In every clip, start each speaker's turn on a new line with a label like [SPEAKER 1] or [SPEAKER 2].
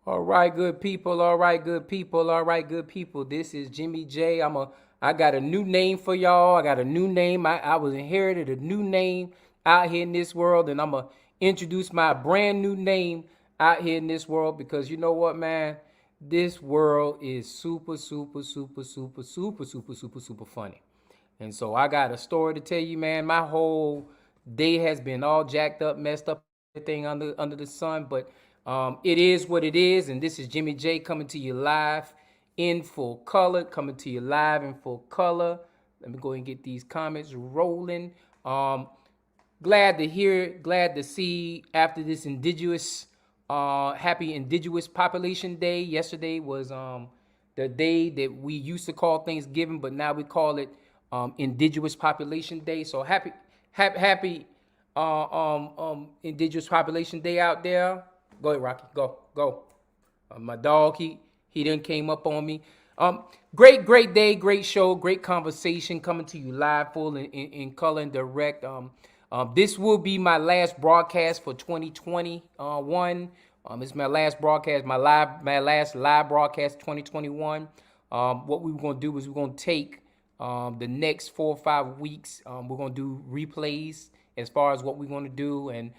[SPEAKER 1] All right, good people. All right, good people. All right, good people. This is Jimmy J. I got a new name for y'all. I got a new name. I was inherited a new name out here in this world, and I'm gonna introduce my brand new name out here in this world because you know what, man? This world is super, super, super, super, super, super, super, super funny. And so I got a story to tell you, man. My whole day has been all jacked up, messed up, everything under the sun. But it is what it is. And this is Jimmy J coming to you live in full color, coming to you live in full color. Let me go and get these comments rolling. Glad to hear, glad to see after this indigenous, happy indigenous population day. Yesterday was the day that we used to call Thanksgiving, but now we call it indigenous population day. So happy indigenous population day out there. Go ahead, Rocky. Go. My dog, he done came up on me. Great day, great show, great conversation coming to you live, full in color and direct. This will be my last broadcast for 2021. It's my last broadcast, my last live broadcast 2021. What we were gonna do is we're gonna take the next 4 or 5 weeks. We're gonna do replays as far as what we're gonna do and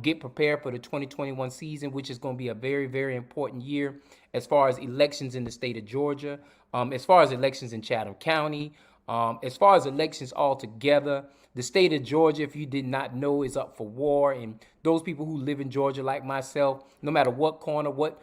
[SPEAKER 1] get prepared for the 2021 season, which is going to be a very, very important year as far as elections in the state of Georgia, as far as elections in Chatham County, as far as elections altogether. The state of Georgia, if you did not know, is up for war. And those people who live in Georgia like myself, no matter what corner, what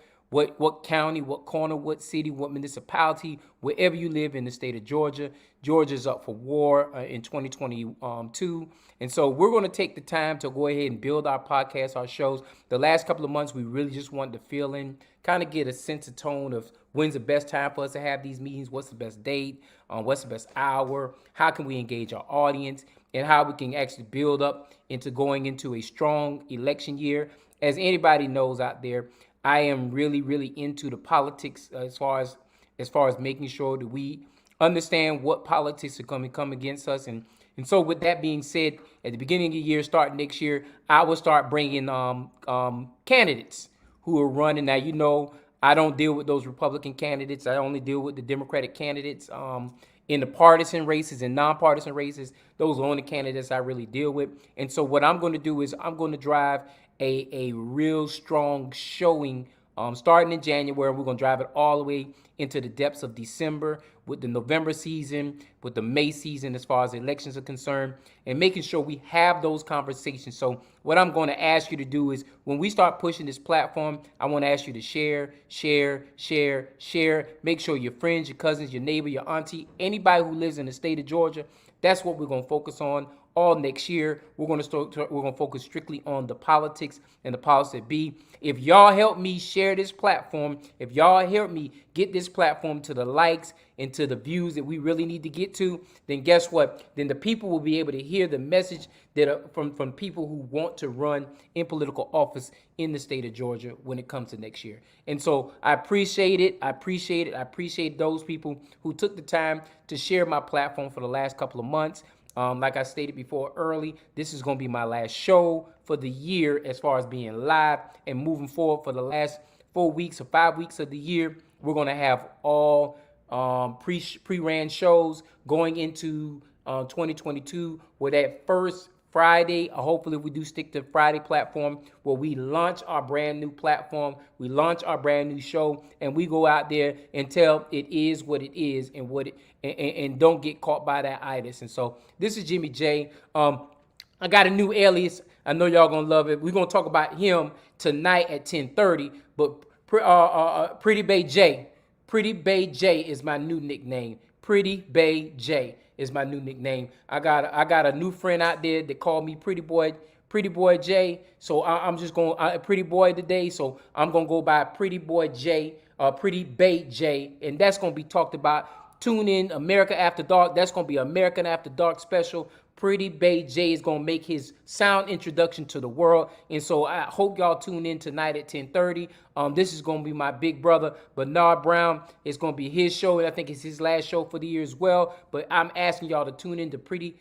[SPEAKER 1] county, what corner, what city, what municipality, wherever you live in the state of Georgia, Georgia's up for war in 2022. And so we're going to take the time to go ahead and build our podcast, our shows. The last couple of months, we really just wanted to fill in, kind of get a sense of tone of when's the best time for us to have these meetings, what's the best date, what's the best hour, how can we engage our audience, and how we can actually build up into going into a strong election year. As anybody knows out there, I am really, really into the politics as far as making sure that we understand what politics are going to come against us. And so with that being said, at the beginning of the year, starting next year, I will start bringing candidates who are running. Now, you know, I don't deal with those Republican candidates. I only deal with the Democratic candidates. In the partisan races and nonpartisan races, those are the only candidates I really deal with. And so what I'm going to do is I'm going to drive a real strong showing starting in January. We're going to drive it all the way into the depths of December with the November season, with the May season as far as elections are concerned, and making sure we have those conversations. So what I'm going to ask you to do is when we start pushing this platform, I want to ask you to share. Make sure your friends, your cousins, your neighbor, your auntie, anybody who lives in the state of Georgia, that's what we're going to focus on all next year. We're going to focus strictly on the politics and the powers that be. If y'all help me share this platform, if y'all help me get this platform to the likes and to the views that we really need to get to, then guess what? Then the people will be able to hear the message that are from people who want to run in political office in the state of Georgia when it comes to next year. And so I appreciate it. I appreciate those people who took the time to share my platform for the last couple of months. Like I stated before early, this is going to be my last show for the year as far as being live, and moving forward for the last 4 weeks or 5 weeks of the year, we're going to have all pre-ran shows going into 2022, where that first Friday, hopefully we do stick to Friday platform, where we launch our brand new platform, we launch our brand new show, and we go out there and tell it is what it is, and and don't get caught by that itis. And so this is Jimmy J. I got a new alias. I know y'all gonna love it. We're gonna talk about him tonight at 10:30. But Pretty Bay J, Pretty Bay J is my new nickname. Pretty Bay J is my new nickname. I got a new friend out there that called me Pretty Boy J. So I'm just going Pretty Boy today. So I'm gonna go by Pretty Boy J, Pretty Bay J, and that's gonna be talked about. Tune in America After Dark. That's gonna be American After Dark special. Pretty Bay J is gonna make his sound introduction to the world, and so I hope y'all tune in tonight at 10:30. This is gonna be my big brother Bernard Brown. It's gonna be his show, and I think it's his last show for the year as well. But I'm asking y'all to tune in to Pretty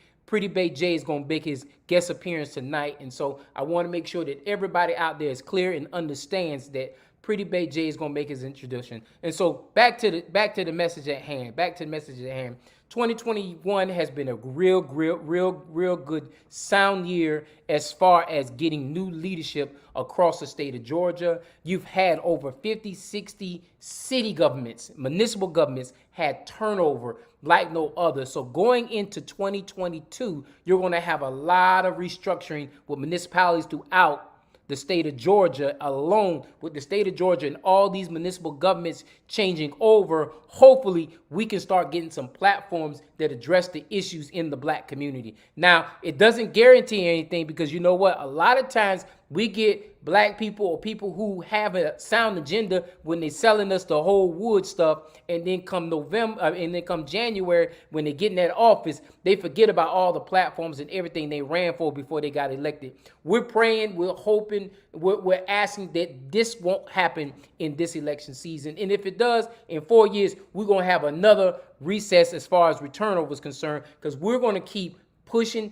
[SPEAKER 1] Bay J is gonna make his guest appearance tonight, and so I want to make sure that everybody out there is clear and understands that Pretty Bay J is gonna make his introduction. And so back to the message at hand. Back to the message at hand. 2021 has been a real good sound year as far as getting new leadership across the state of Georgia. You've had over 50, 60 city governments, municipal governments had turnover like no other. So going into 2022, you're going to have a lot of restructuring with municipalities throughout the state of Georgia alone. With the state of Georgia and all these municipal governments changing over, hopefully we can start getting some platforms that address the issues in the black community. Now, it doesn't guarantee anything, because you know what? A lot of times we get black people or people who have a sound agenda when they're selling us the whole wood stuff, and then come November and then come January, when they get in that office, they forget about all the platforms and everything they ran for before they got elected. We're praying, we're hoping, we're asking that this won't happen in this election season. And if it does, in 4 years, we're going to have another recess as far as return over is concerned, because we're going to keep pushing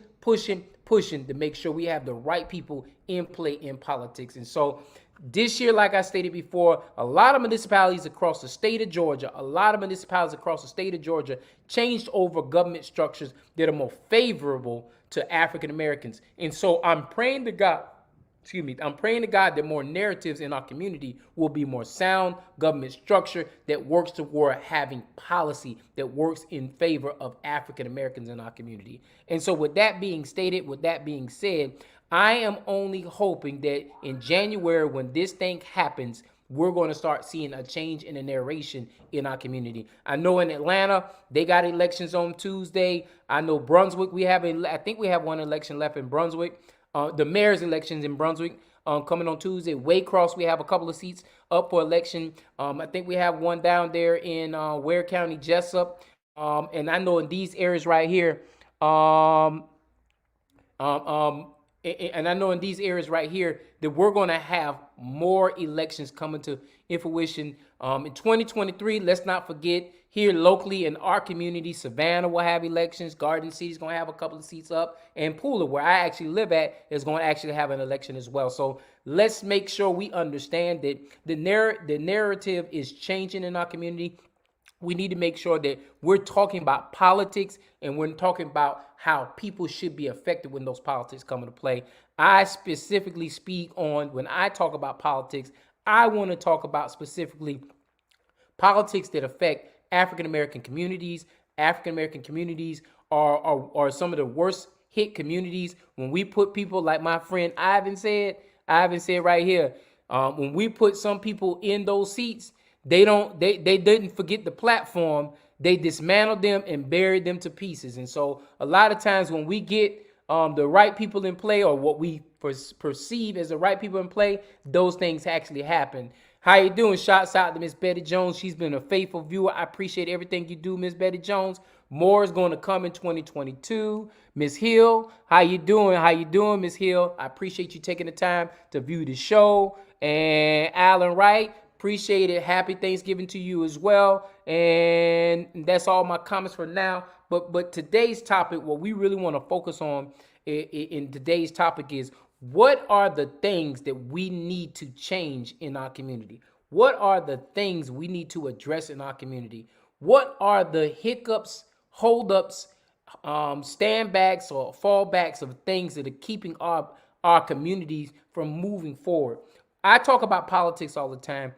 [SPEAKER 1] to make sure we have the right people in play in politics. And so this year, like I stated before, a lot of municipalities across the state of Georgia, changed over government structures that are more favorable to African Americans. And so I'm praying to God that more narratives in our community will be more sound government structure that works toward having policy that works in favor of African Americans in our community. And so with that being said, I am only hoping that in January, when this thing happens, we're going to start seeing a change in the narration in our community. I know in Atlanta, they got elections on Tuesday. I know Brunswick, I think we have one election left in Brunswick. The mayor's elections in Brunswick coming on Tuesday. Waycross, we have a couple of seats up for election. I think we have one down there in Ware County, Jessup. And I know in these areas right here, that we're going to have more elections coming to fruition. In 2023, let's not forget, here locally in our community, Savannah will have elections. Garden City's going to have a couple of seats up. And Pooler, where I actually live at, is going to actually have an election as well. So let's make sure we understand that the narrative is changing in our community. We need to make sure that we're talking about politics, and we're talking about how people should be affected when those politics come into play. I specifically speak on, when I talk about politics, I want to talk about specifically politics that affect African American communities. African American communities are some of the worst hit communities. When we put people like my friend Ivan said right here, when we put some people in those seats, they didn't forget the platform. They dismantled them and buried them to pieces. And so a lot of times when we get the right people in play, or what we perceive as the right people in play, those things actually happen. How you doing? Shouts out to Miss Betty Jones. She's been a faithful viewer. I appreciate everything you do, Miss Betty Jones. More is going to come in 2022. Miss Hill, how you doing, Miss Hill? I appreciate you taking the time to view the show. And Alan Wright, appreciate it. Happy Thanksgiving to you as well. And that's all my comments for now. But today's topic, what we really want to focus on in today's topic is, what are the things that we need to change in our community? What are the things we need to address in our community? What are the hiccups, holdups, standbacks, or fallbacks of things that are keeping our communities from moving forward? I talk about politics all the time.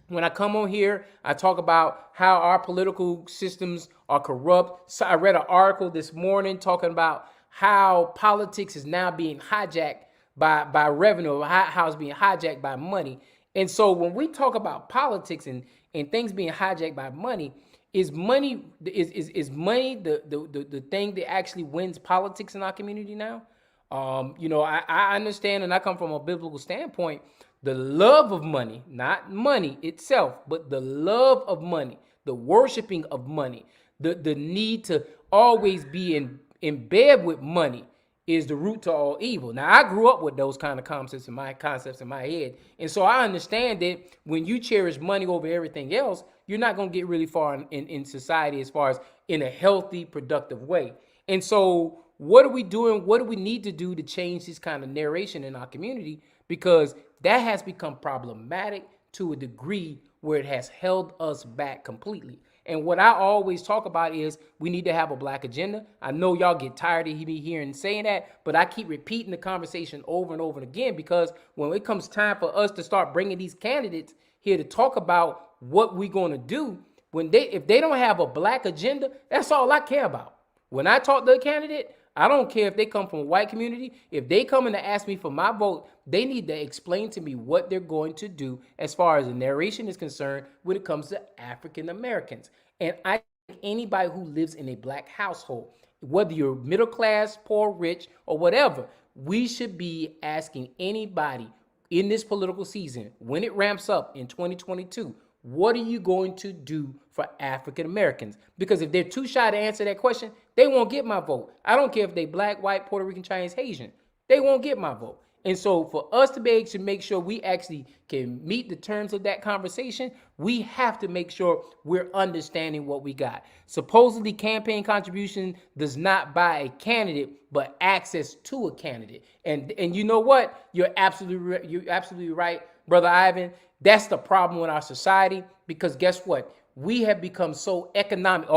[SPEAKER 1] When I come on here, I talk about how our political systems are corrupt. So I read an article this morning talking about how politics is now being hijacked by revenue, how it's being hijacked by money. And so when we talk about politics and things being hijacked by money, is money the thing that actually wins politics in our community now? I understand, and I come from a biblical standpoint, the love of money, not money itself, but the love of money, the worshiping of money, the need to always be in bed with money is the root to all evil. Now, I grew up with those kind of concepts in my head. And so I understand that when you cherish money over everything else, you're not going to get really far in society as far as in a healthy, productive way. And so what are we doing? What do we need to do to change this kind of narration in our community? Because that has become problematic to a degree where it has held us back completely. And what I always talk about is we need to have a black agenda. I know y'all get tired of me hearing saying that, but I keep repeating the conversation over and over again, because when it comes time for us to start bringing these candidates here to talk about what we're going to do, if they don't have a black agenda, that's all I care about. When I talk to a candidate, I don't care if they come from a white community. If they come in to ask me for my vote, they need to explain to me what they're going to do as far as the narration is concerned when it comes to African Americans. And I think anybody who lives in a black household, whether you're middle class, poor, rich, or whatever, we should be asking anybody in this political season, when it ramps up in 2022, what are you going to do for African Americans? Because if they're too shy to answer that question, they won't get my vote. I don't care if they black, white, Puerto Rican, Chinese, Haitian. They won't get my vote. And so for us to be able to make sure we actually can meet the terms of that conversation, we have to make sure we're understanding what we got. Supposedly campaign contribution does not buy a candidate, but access to a candidate. And you know what? You're absolutely right, Brother Ivan. That's the problem with our society, because guess what? We have become so economic.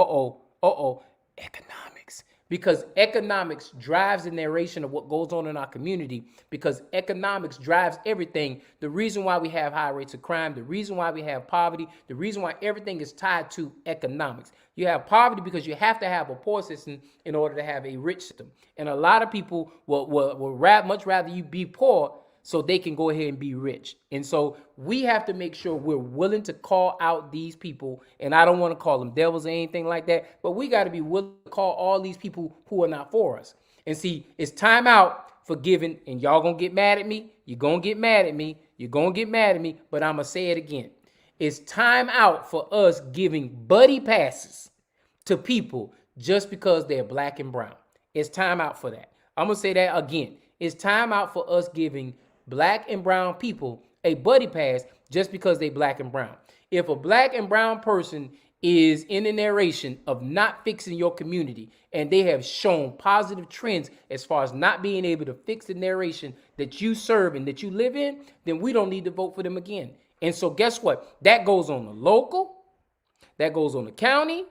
[SPEAKER 1] Economics. Because economics drives the narration of what goes on in our community, because economics drives everything. The reason why we have high rates of crime, the reason why we have poverty, the reason why everything is tied to economics. You have poverty because you have to have a poor system in order to have a rich system. And a lot of people will much rather you be poor so they can go ahead and be rich. And so we have to make sure we're willing to call out these people. And I don't want to call them devils or anything like that, but we got to be willing to call all these people who are not for us. And see, it's time out for giving, and y'all gonna get mad at me. You're gonna get mad at me. You're gonna get mad at me, but I'm gonna say it again. It's time out for us giving buddy passes to people just because they're black and brown. It's time out for that. I'm gonna say that again. It's time out for us giving black and brown people a buddy pass just because they black and brown. If a black and brown person is in the narration of not fixing your community, and they have shown positive trends as far as not being able to fix the narration that you serve and that you live in, then we don't need to vote for them again. And so guess what? That goes on the local, that goes on the county,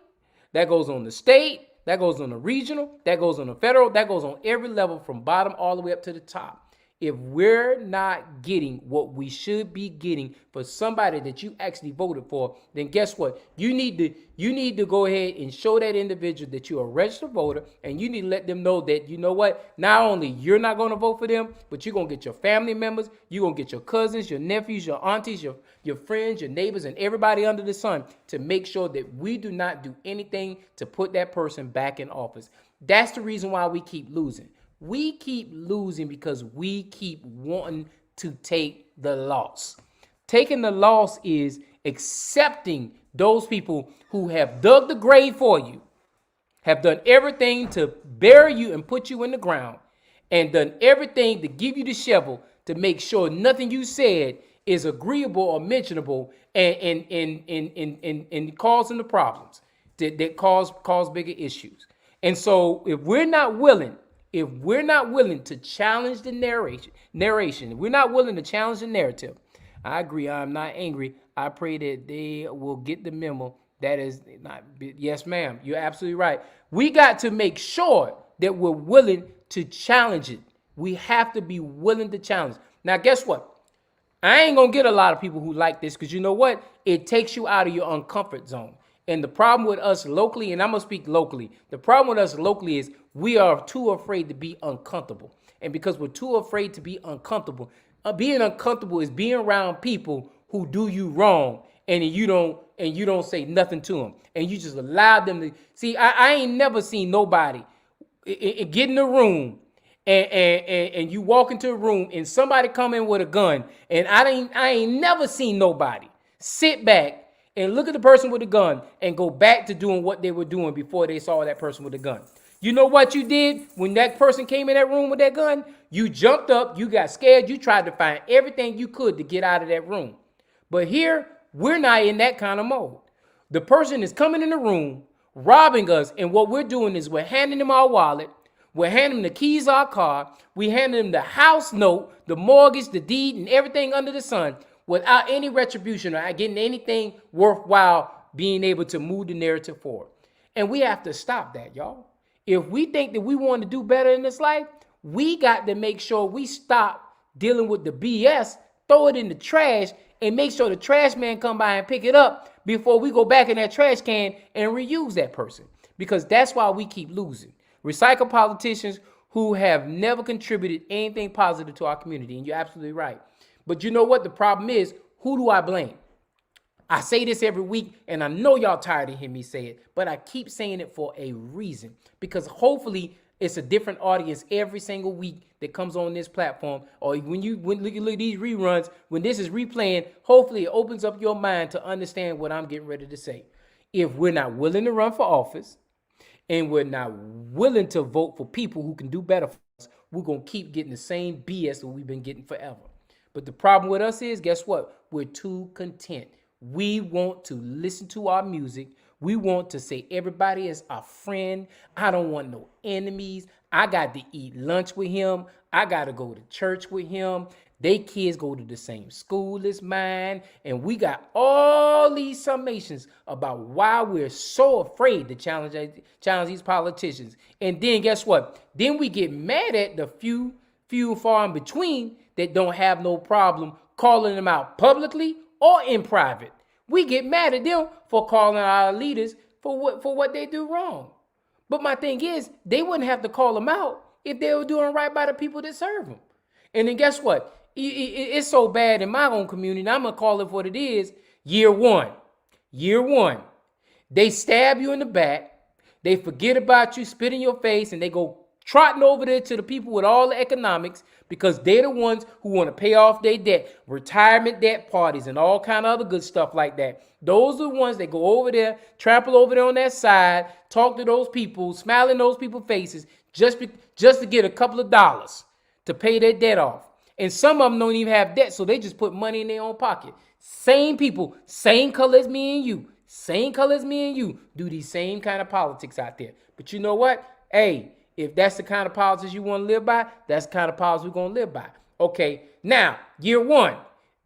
[SPEAKER 1] that goes on the state, that goes on the regional, that goes on the federal, that goes on every level from bottom all the way up to the top. If we're not getting what we should be getting for somebody that you actually voted for, then guess what? You need to go ahead and show that individual that you're a registered voter, and you need to let them know that, you know what, not only you're not going to vote for them, but you're going to get your family members, you're going to get your cousins, your nephews, your aunties, your friends, your neighbors, and everybody under the sun to make sure that we do not do anything to put that person back in office. That's the reason why we keep losing. We keep losing because we keep wanting to take the loss. Taking the loss is accepting those people who have dug the grave for you, have done everything to bury you and put you in the ground, and done everything to give you the shovel to make sure nothing you said is agreeable or mentionable, and causing the problems that cause bigger issues. And so if we're not willing to challenge the narration, if we're not willing to challenge the narrative, I agree, I'm not angry. I pray that they will get the memo. That is not, yes, ma'am, you're absolutely right. We got to make sure that we're willing to challenge it. We have to be willing to challenge. Now, guess what? I ain't going to get a lot of people who like this, because you know what? It takes you out of your uncomfort zone. And the problem with us locally, and I'm going to speak locally, the problem with us locally is we are too afraid to be uncomfortable. And because we're too afraid to be uncomfortable, being uncomfortable is being around people who do you wrong, and you don't say nothing to them, and you just allow them to see. I ain't never seen nobody get in the room and you walk into a room and somebody come in with a gun, and I ain't never seen nobody sit back and look at the person with the gun and go back to doing what they were doing before they saw that person with the gun. You know what you did when that person came in that room with that gun? You jumped up, you got scared, you tried to find everything you could to get out of that room. But here, we're not in that kind of mode. The person is coming in the room, robbing us, and what we're doing is we're handing them our wallet, we're handing them the keys to our car, we handing them the house note, the mortgage, the deed, and everything under the sun. without any retribution or getting anything worthwhile being able to move the narrative forward. And we have to stop that, y'all. If we think that we want to do better in this life, we got to make sure we stop dealing with the BS, throw it in the trash, and make sure the trash man come by and pick it up before we go back in that trash can and reuse that person. Because that's why we keep losing. Recycle politicians who have never contributed anything positive to our community. And you're absolutely right. But you know what? The problem is, who do I blame? I say this every week, and I know y'all tired of hearing me say it, but I keep saying it for a reason. Because hopefully it's a different audience every single week that comes on this platform. Or when you look at these reruns, when this is replaying, hopefully it opens up your mind to understand what I'm getting ready to say. If we're not willing to run for office, and we're not willing to vote for people who can do better for us, we're going to keep getting the same BS that we've been getting forever. But the problem with us is, guess what? We're too content. We want to listen to our music. We want to say everybody is our friend. I don't want no enemies. I got to eat lunch with him. I got to go to church with him. They kids go to the same school as mine. And we got all these summations about why we're so afraid to challenge these politicians. And then guess what? Then we get mad at the few far in between that don't have no problem calling them out publicly or in private. We get mad at them for calling our leaders for what they do wrong. But my thing is, they wouldn't have to call them out if they were doing right by the people that serve them. And then guess what? It's so bad in my own community, I'm going to call it what it is. Year one, they stab you in the back. They forget about you, spit in your face, and they go trotting over there to the people with all the economics because they're the ones who want to pay off their debt, retirement debt parties, and all kind of other good stuff like that. Those are the ones that go over there, trample over there on that side, talk to those people, smile in those people's faces just to get a couple of dollars to pay their debt off. And some of them don't even have debt, so they just put money in their own pocket. Same people, same color as me and you, do these same kind of politics out there. But you know what? Hey, if that's the kind of politics you want to live by, that's the kind of politics we're going to live by. Okay, now, year one,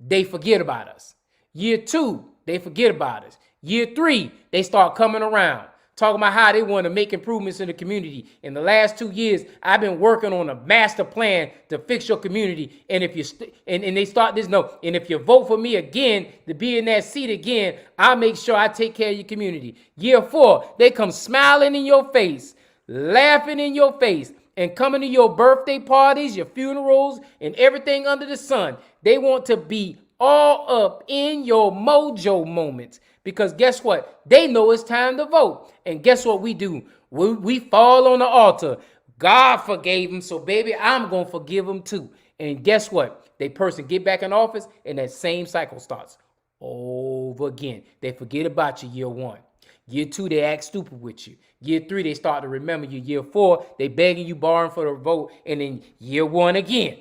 [SPEAKER 1] they forget about us. Year two, they forget about us. Year three, they start coming around, talking about how they want to make improvements in the community. In the last 2 years, I've been working on a master plan to fix your community. And if you and they start this note, and if you vote for me again to be in that seat again, I'll make sure I take care of your community. Year four, they come smiling in your face, laughing in your face, and coming to your birthday parties, your funerals, and everything under the sun. They want to be all up in your mojo moments. Because guess what? They know it's time to vote. And guess what we do? We fall on the altar. God forgave them, so baby, I'm going to forgive them too. And guess what? They person get back in office, and that same cycle starts over again. They forget about you year one. Year two, they act stupid with you. Year three, they start to remember you. Year four, they begging you, borrowing for the vote. And then year one again,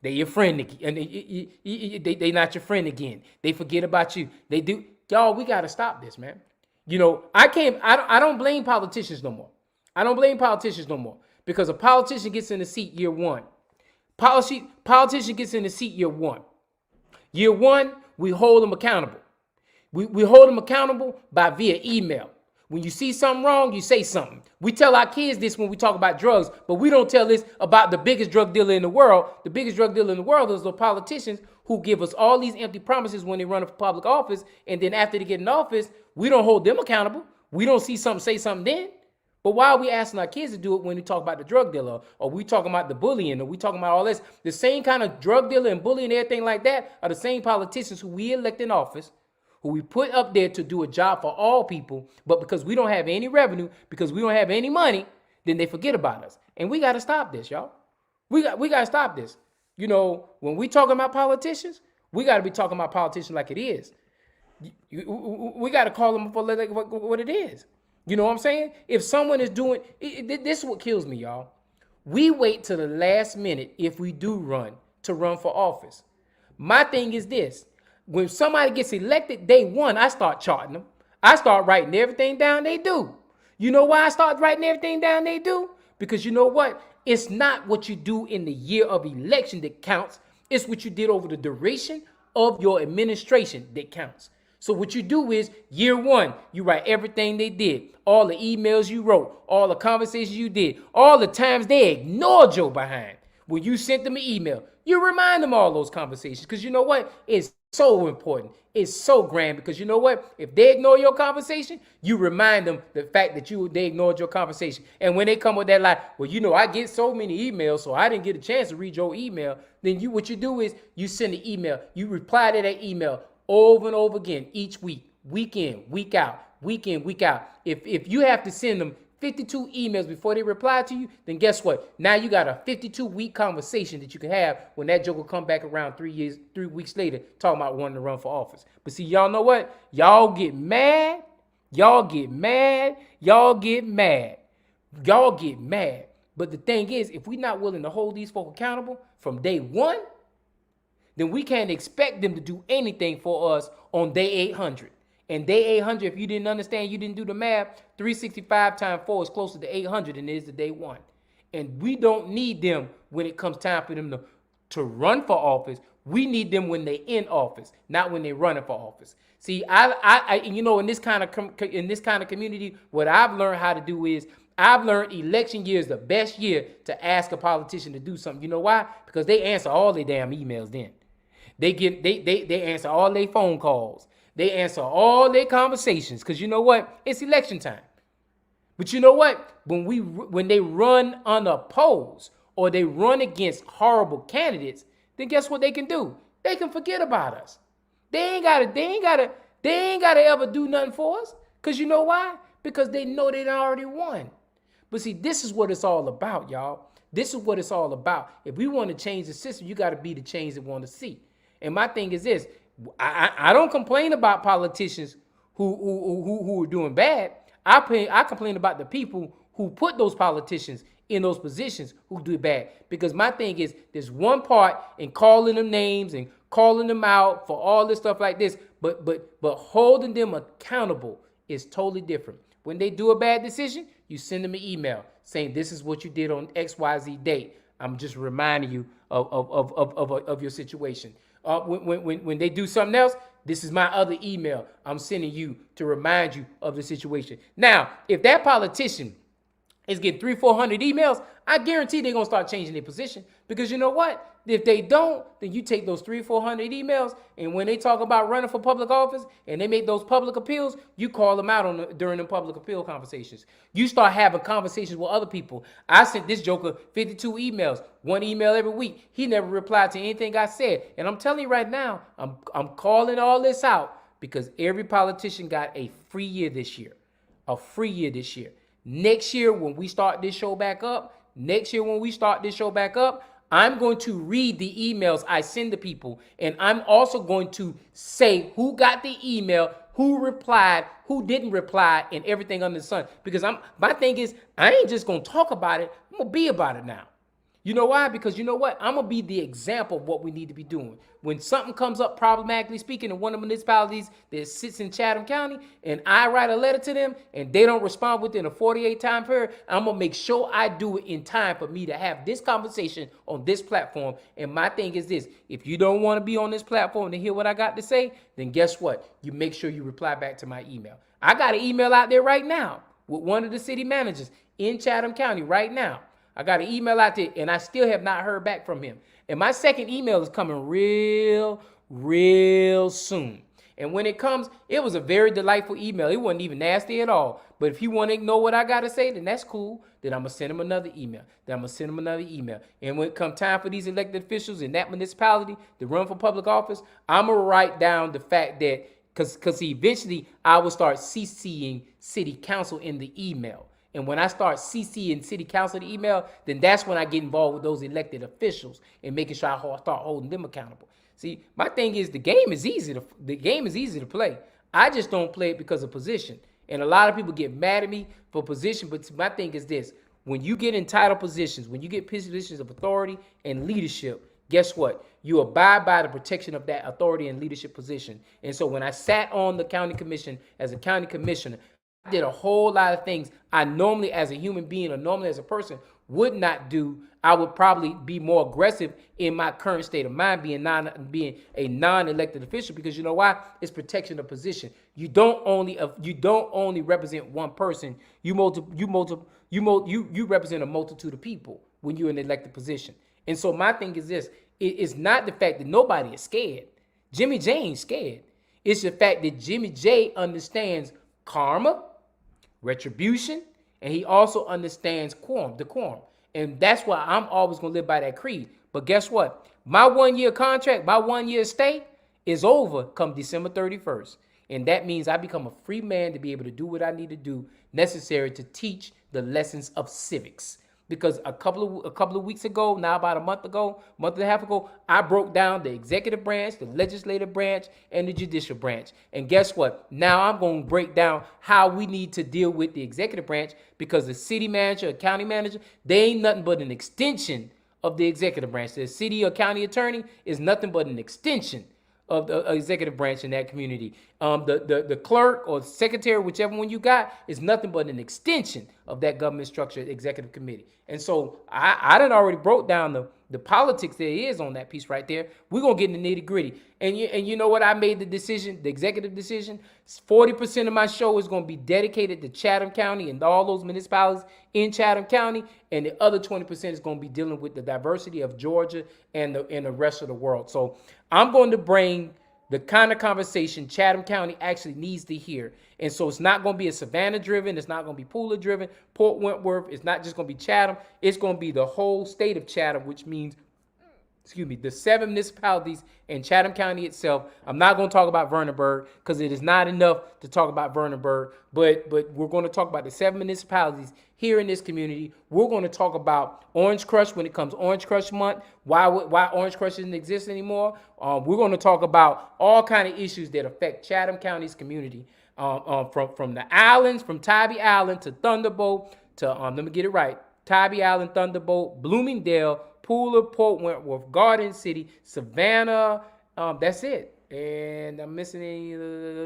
[SPEAKER 1] they your friend again. And they not your friend again. They forget about you. They do. Y'all, we got to stop this, man. You know, I don't blame politicians no more. I don't blame politicians no more. Because a politician gets in the seat year one. Politician gets in the seat year one. Year one, we hold them accountable. We hold them accountable via email. When you see something wrong, you say something. We tell our kids this when we talk about drugs, but we don't tell this about the biggest drug dealer in the world. The biggest drug dealer in the world is the politicians who give us all these empty promises when they run for public office, and then after they get in office, we don't hold them accountable. We don't see something, say something then. But why are we asking our kids to do it when we talk about the drug dealer, or we talking about the bullying, or we talking about all this? The same kind of drug dealer and bullying and everything like that are the same politicians who we elect in office, who we put up there to do a job for all people, but because we don't have any revenue, because we don't have any money, then they forget about us. And we got to stop this, y'all. We got to stop this. You know, when we talking about politicians, we got to be talking about politicians like it is. We got to call them for what it is. You know what I'm saying? If someone is doing, this is what kills me, y'all. We wait till the last minute if we do run for office. My thing is this. When somebody gets elected, day one, I start charting them. I start writing everything down they do. You know why I start writing everything down they do? Because you know what? It's not what you do in the year of election that counts. It's what you did over the duration of your administration that counts. So what you do is year one, you write everything they did, all the emails you wrote, all the conversations you did, all the times they ignored your behind. When you sent them an email, you remind them all those conversations because you know what? It's so important. It's so grand because you know what? If they ignore your conversation, you remind them the fact that they ignored your conversation. And when they come with that lie, well, you know, I get so many emails, so I didn't get a chance to read your email. Then what you do is you send an email. You reply to that email over and over again each week, week in, week out, week in, week out. If you have to send them 52 emails before they reply to you, then guess what? Now you got a 52-week conversation that you can have when that joker come back around 3 weeks later talking about wanting to run for office. But see, y'all know what? Y'all get mad. Y'all get mad. Y'all get mad. Y'all get mad. But the thing is, if we're not willing to hold these folk accountable from day one, then we can't expect them to do anything for us on day 800. And day 800, if you didn't understand, you didn't do the math, 365 times 4 is closer to 800 than it is to day one. And we don't need them when it comes time for them to run for office. We need them when they're in office, not when they're running for office. See, I you know, in this kind of community, what I've learned how to do is I've learned election year is the best year to ask a politician to do something. You know why? Because they answer all their damn emails then. They answer all their phone calls. They answer all their conversations because you know what? It's election time. But you know what? When they run unopposed or they run against horrible candidates, then guess what they can do? They can forget about us. They ain't gotta ever do nothing for us. Because you know why? Because they know they already won. But see, this is what it's all about, y'all. This is what it's all about. If we want to change the system, you got to be the change that we want to see. And my thing is this. I don't complain about politicians who are doing bad. I complain about the people who put those politicians in those positions who do bad. Because my thing is, there's one part in calling them names and calling them out for all this stuff like this, but holding them accountable is totally different. When they do a bad decision, you send them an email saying this is what you did on XYZ date. I'm just reminding you of your situation. When they do something else, this is my other email I'm sending you to remind you of the situation. Now, if that politician is getting 300-400 emails, I guarantee they're going to start changing their position. Because you know what? If they don't, then you take those 300-400 emails, and when they talk about running for public office and they make those public appeals, you call them out during the public appeal conversations. You start having conversations with other people. I sent this joker 52 emails, one email every week. He never replied to anything I said. And I'm telling you right now, I'm calling all this out because every politician got a free year this year. A free year this year. Next year, when we start this show back up, I'm going to read the emails I send to people, and I'm also going to say who got the email, who replied, who didn't reply, and everything under the sun. Because my thing is, I ain't just going to talk about it. I'm going to be about it now. You know why? Because you know what? I'm going to be the example of what we need to be doing. When something comes up, problematically speaking, in one of the municipalities that sits in Chatham County, and I write a letter to them, and they don't respond within a 48-time period, I'm going to make sure I do it in time for me to have this conversation on this platform. And my thing is this. If you don't want to be on this platform to hear what I got to say, then guess what? You make sure you reply back to my email. I got an email out there right now with one of the city managers in Chatham County right now. I got an email out there, and I still have not heard back from him. And my second email is coming real soon. And when it comes, it was a very delightful email. It wasn't even nasty at all. But if you want to know what I got to say, then that's cool. Then I'm going to send him another email. And when it comes time for these elected officials in that municipality to run for public office, I'm going to write down the fact that, because eventually I will start CCing city council in the email. And when I start CCing city council the email, then that's when I get involved with those elected officials and making sure I start holding them accountable. See, my thing is the game is easy to play. I just don't play it because of position. And a lot of people get mad at me for position, but my thing is this. When you get entitled positions, when you get positions of authority and leadership, guess what? You abide by the protection of that authority and leadership position. And so when I sat on the county commission as a county commissioner, I did a whole lot of things I normally as a human being or normally as a person would not do, I would probably be more aggressive in my current state of mind, being a non-elected official, because you know why? It's protection of position. You don't only represent one person. You represent a multitude of people when you're in an elected position. And so my thing is this: it's not the fact that nobody is scared. Jimmy J ain't scared. It's the fact that Jimmy J understands karma, retribution, and he also understands decorum. And that's why I'm always going to live by that creed. But guess what? My 1 year contract, my 1 year stay is over come December 31st. And that means I become a free man to be able to do what I need to do necessary to teach the lessons of civics. Because a couple of weeks ago, now about a month and a half ago, I broke down the executive branch, the legislative branch, and the judicial branch. And guess what? Now I'm going to break down how we need to deal with the executive branch, because the city manager, or county manager, they ain't nothing but an extension of the executive branch. The city or county attorney is nothing but an extension of the executive branch in that community. The clerk or secretary, whichever one you got, is nothing but an extension of that government structure, executive committee. And so I done already broke down the politics there is on that piece right there. We're going to get in the nitty gritty. And you know what? I made the decision, the executive decision. 40% of my show is going to be dedicated to Chatham County and all those municipalities in Chatham County. And the other 20% is going to be dealing with the diversity of Georgia and the rest of the world. So I'm going to bring the kind of conversation Chatham County actually needs to hear. And so it's not going to be a Savannah driven. It's not going to be Pooler driven. Port Wentworth. It's not just going to be Chatham. It's going to be the whole state of Chatham, which means, the 7 municipalities in Chatham County itself. I'm not going to talk about Vernonburg because it is not enough to talk about Vernonburg, but we're going to talk about the 7 municipalities here in this community. We're going to talk about Orange Crush when it comes Orange Crush month, why Orange Crush doesn't exist anymore. We're going to talk about all kind of issues that affect Chatham County's community, from the islands, from Tybee Island to Thunderbolt to, let me get it right, Tybee Island, Thunderbolt, Bloomingdale, Pooler, Port Wentworth, Garden City, Savannah. That's it. And I'm missing any.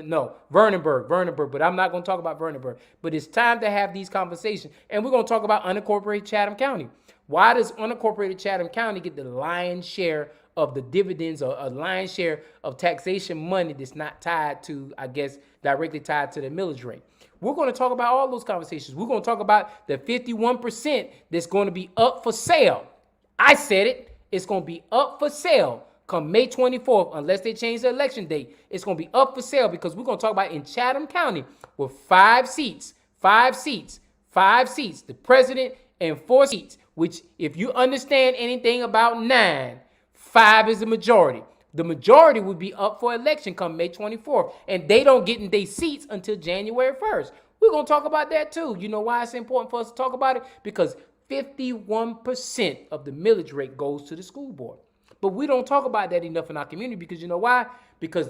[SPEAKER 1] No, Vernonburg. But I'm not going to talk about Vernonburg. But it's time to have these conversations. And we're going to talk about unincorporated Chatham County. Why does unincorporated Chatham County get the lion's share of the dividends, or a lion's share of taxation money that's not tied to, I guess, directly tied to the millage rate? We're going to talk about all those conversations. We're going to talk about the 51% that's going to be up for sale. I said it. It's going to be up for sale come May 24th, unless they change the election date. It's going to be up for sale because we're going to talk about in Chatham County with 5 seats, the president and 4 seats, which if you understand anything about 9, 5 is the majority. The majority would be up for election come May 24th, and they don't get in their seats until January 1st. We're going to talk about that too. You know why it's important for us to talk about it? Because 51% of the millage rate goes to the school board. But we don't talk about that enough in our community because you know why? Because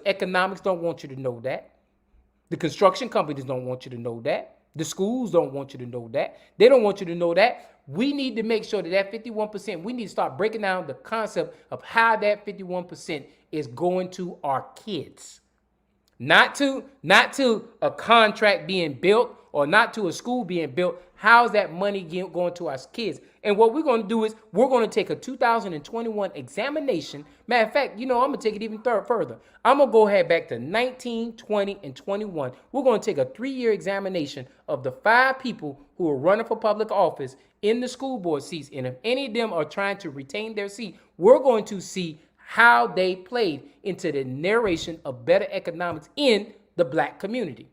[SPEAKER 1] economics don't want you to know that. The construction companies don't want you to know that. The schools don't want you to know that. They don't want you to know that. We need to make sure that 51%, we need to start breaking down the concept of how that 51% is going to our kids. Not to a contract being built or not to a school being built. How's that money going to our kids? And what we're going to do is we're going to take a 2021 examination. Matter of fact, I'm going to take it even further. I'm going to go ahead back to 19, 20, and 21. We're going to take a 3-year examination of the 5 people who are running for public office in the school board seats. And if any of them are trying to retain their seat, we're going to see how they played into the narration of better economics in the black community.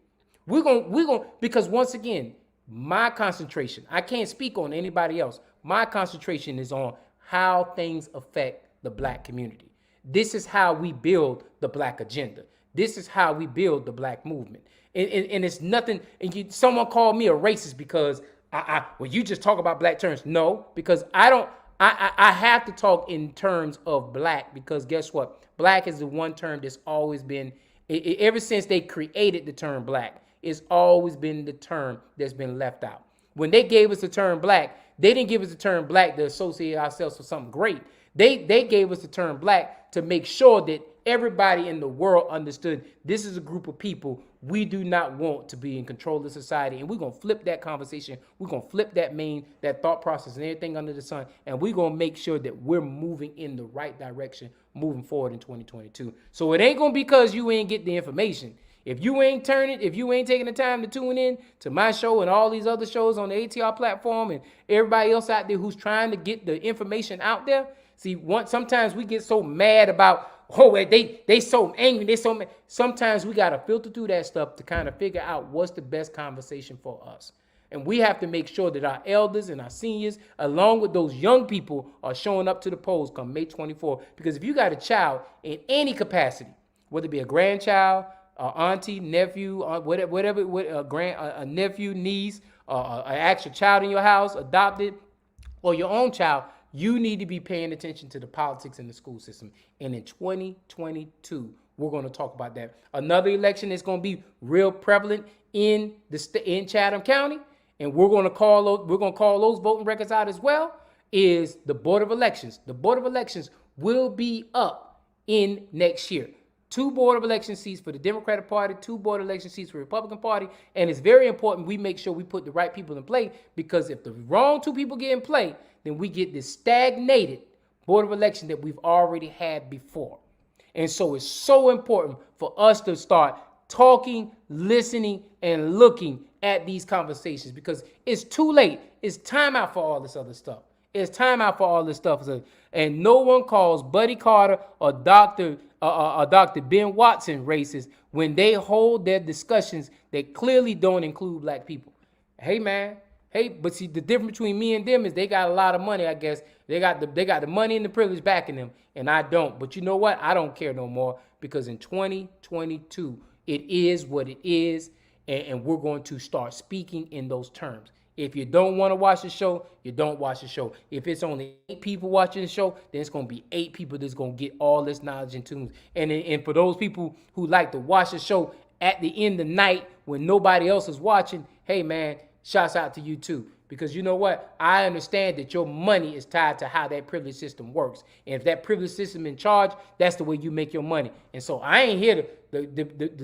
[SPEAKER 1] We're going because once again, my concentration, I can't speak on anybody else. My concentration is on how things affect the black community. This is how we build the black agenda. This is how we build the black movement. And it's nothing, and someone called me a racist because you just talk about black terms. No, because I have to talk in terms of black because guess what? Black is the one term that's always been, ever since they created the term black, it's always been the term that's been left out. When they gave us the term black, they didn't give us the term black to associate ourselves with something great. They gave us the term black to make sure that everybody in the world understood this is a group of people we do not want to be in control of society, and we're gonna flip that conversation. We're gonna flip that thought process and everything under the sun, and we're gonna make sure that we're moving in the right direction, moving forward in 2022. So it ain't gonna be because you ain't get the information. If you ain't taking the time to tune in to my show and all these other shows on the ATR platform and everybody else out there who's trying to get the information out there, see, sometimes we get so mad about, they so angry, they so mad. Sometimes we got to filter through that stuff to kind of figure out what's the best conversation for us. And we have to make sure that our elders and our seniors, along with those young people, are showing up to the polls come May 24th. Because if you got a child in any capacity, whether it be a grandchild, auntie, nephew, whatever, a nephew, niece, an actual child in your house, adopted, or your own child, you need to be paying attention to the politics in the school system. And in 2022, we're going to talk about that. Another election that's going to be real prevalent in Chatham County, and we're going to call those voting records out as well, is the Board of Elections. The Board of Elections will be up in next year. 2 Board of Election seats for the Democratic Party, 2 Board of Election seats for the Republican Party. And it's very important we make sure we put the right people in play, because if the wrong 2 people get in play, then we get this stagnated Board of Election that we've already had before. And so it's so important for us to start talking, listening, and looking at these conversations, because it's too late. It's time out for all this other stuff. It's time out for all this stuff. And no one calls Buddy Carter or Dr. Ben Watson racist when they hold their discussions that clearly don't include black people. Hey, man. Hey, but see, the difference between me and them is they got a lot of money, I guess. They got the money and the privilege backing them, and I don't. But you know what? I don't care no more, because in 2022, it is what it is, and we're going to start speaking in those terms. If you don't want to watch the show, you don't watch the show. If it's only 8 people watching the show, then it's going to be 8 people that's going to get all this knowledge and tunes. And for those people who like to watch the show at the end of the night when nobody else is watching, hey, man, shouts out to you too. Because you know what? I understand that your money is tied to how that privilege system works. And if that privilege system in charge, that's the way you make your money. And so I ain't here to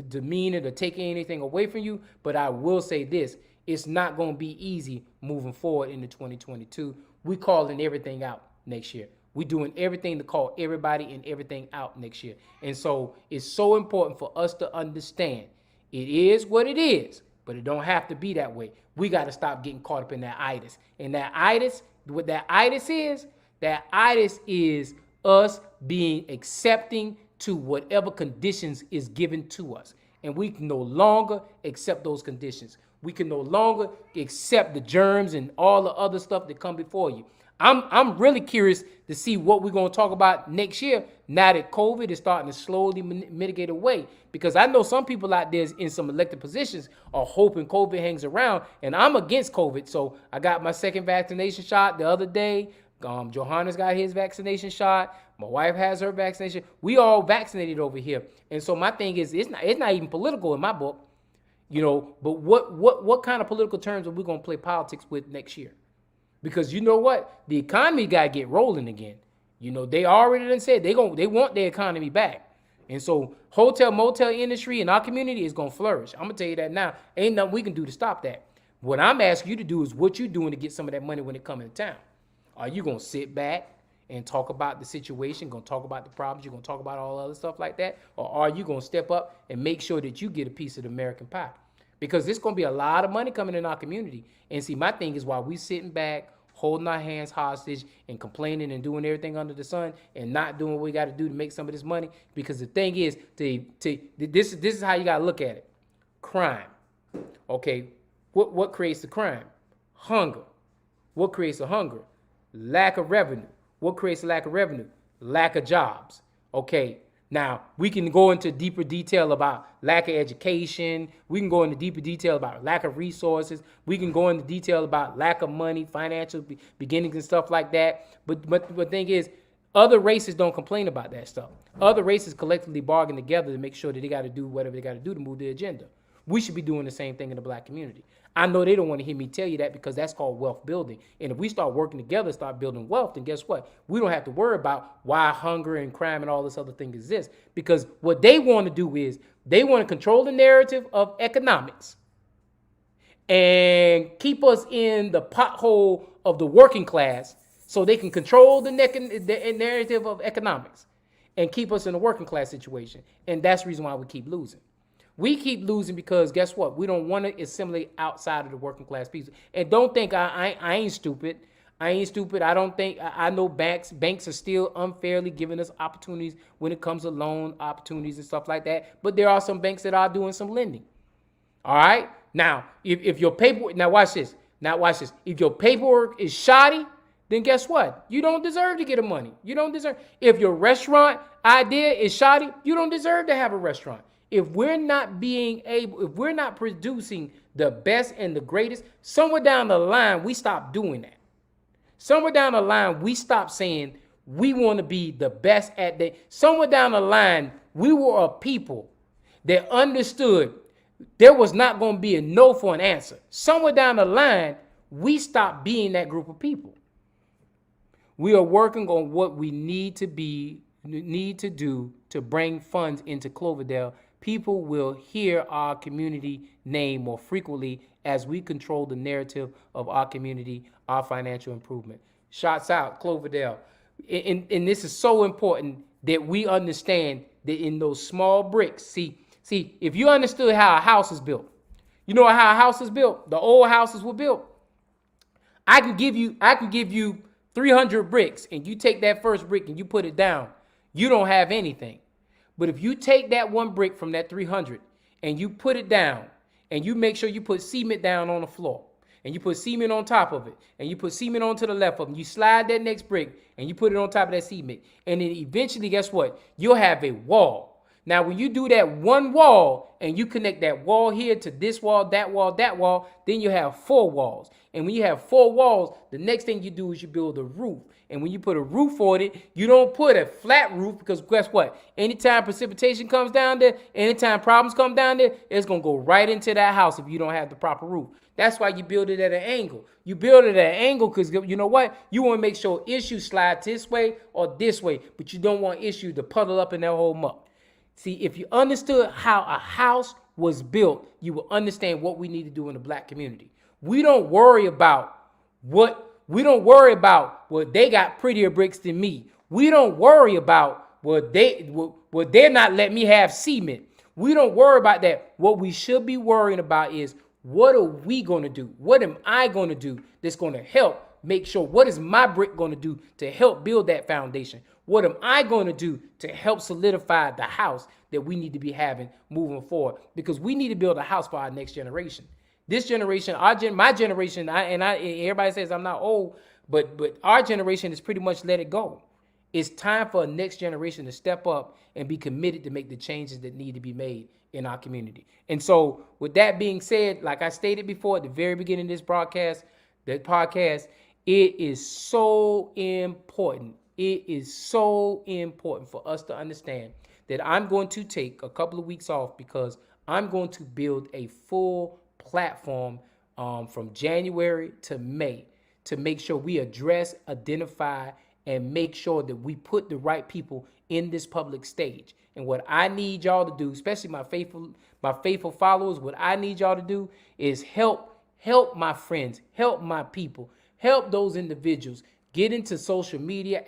[SPEAKER 1] demean it or take anything away from you, but I will say this. It's not going to be easy moving forward into 2022. We calling everything out next year. We're doing everything to call everybody and everything out next year. And so it's so important for us to understand it is what it is, but it don't have to be that way. We got to stop getting caught up in that itis. And what that itis is us being accepting to whatever conditions is given to us. And we can no longer accept those conditions. We can no longer accept the germs and all the other stuff that come before you. I'm really curious to see what we're going to talk about next year now that COVID is starting to slowly mitigate away. Because I know some people out there in some elected positions are hoping COVID hangs around, and I'm against COVID. So I got my 2nd vaccination shot the other day. Johannes got his vaccination shot. My wife has her vaccination. We all vaccinated over here. And so my thing is, it's not even political in my book. You know, but what kind of political terms are we going to play politics with next year? Because you know what? The economy got to get rolling again. You know, they already done said they want their economy back. And so hotel, motel industry in our community is going to flourish. I'm going to tell you that now. Ain't nothing we can do to stop that. What I'm asking you to do is what you doing to get some of that money when it comes into town. Are you going to sit back and talk about the situation, going to talk about the problems, you're going to talk about all other stuff like that? Or are you going to step up and make sure that you get a piece of the American pie? Because there's going to be a lot of money coming in our community. And see, my thing is, while we sitting back, holding our hands hostage and complaining and doing everything under the sun and not doing what we got to do to make some of this money, because the thing is, this is how you got to look at it. Crime. Okay, what creates the crime? Hunger. What creates the hunger? Lack of revenue. What creates the lack of revenue? Lack of jobs. Okay, now we can go into deeper detail about lack of education. We can go into deeper detail about lack of resources. We can go into detail about lack of money, financial beginnings and stuff like that. But the thing is, other races don't complain about that stuff. Other races collectively bargain together to make sure that they got to do whatever they got to do to move the agenda. we should be doing the same thing in the black community. I know they don't want to hear me tell you that because that's called wealth building. And if we start working together, start building wealth, then guess what? We don't have to worry about why hunger and crime and all this other thing exists. Because what they want to do is they want to control the narrative of economics and keep us in the pothole of the working class so they can control the narrative of economics and keep us in a working class situation. And that's the reason why we keep losing. We keep losing because guess what? We don't want to assimilate outside of the working class people. And don't think I ain't stupid. I ain't stupid. I don't think I know banks are still unfairly giving us opportunities when it comes to loan opportunities and stuff like that. But there are some banks that are doing some lending. All right. Now, if your paperwork, now watch this. Now watch this. If your paperwork is shoddy, then guess what? You don't deserve to get the money. You don't deserve. If your restaurant idea is shoddy, you don't deserve to have a restaurant. If we're not producing the best and the greatest, somewhere down the line, we stop doing that. Somewhere down the line, we stop saying we want to be the best at that. Somewhere down the line, we were a people that understood there was not going to be a no for an answer. Somewhere down the line, we stopped being that group of people. We are working on what we need to do to bring funds into Cloverdale. People will hear our community name more frequently as we control the narrative of our community, our financial improvement. Shots out, Cloverdale. And this is so important that we understand that in those small bricks, see, if you understood how a house is built, you know how a house is built? The old houses were built. I can give you 300 bricks and you take that first brick and you put it down. You don't have anything. But if you take that one brick from that 300 and you put it down and you make sure you put cement down on the floor and you put cement on top of it and you put cement on to the left of it, and you slide that next brick and you put it on top of that cement, and then eventually, guess what? You'll have a wall. Now, when you do that one wall and you connect that wall here to this wall, that wall, then you have 4 walls. And when you have 4 walls, the next thing you do is you build a roof. And when you put a roof on it, you don't put a flat roof because guess what? Anytime precipitation comes down there, anytime problems come down there, it's going to go right into that house if you don't have the proper roof. That's why you build it at an angle. You build it at an angle because you know what? You want to make sure issues slide this way or this way, but you don't want issues to puddle up in that whole muck. See, if you understood how a house was built, you will understand what we need to do in the black community. We don't worry about what they got prettier bricks than me. We don't worry about they're not letting me have cement. We don't worry about that. What we should be worrying about is what are we going to do? What am I going to do that's going to help make sure? What is my brick going to do to help build that foundation? What am I going to do to help solidify the house that we need to be having moving forward? Because we need to build a house for our next generation. This generation, my generation, everybody says I'm not old, but our generation has pretty much let it go. It's time for a next generation to step up and be committed to make the changes that need to be made in our community. And so with that being said, like I stated before at the very beginning of this podcast, it is so important. It is so important for us to understand that I'm going to take a couple of weeks off because I'm going to build a full platform from January to May to make sure we address, identify, and make sure that we put the right people in this public stage. And what I need y'all to do, especially my faithful followers, what I need y'all to do is help my friends, help my people, help those individuals get into social media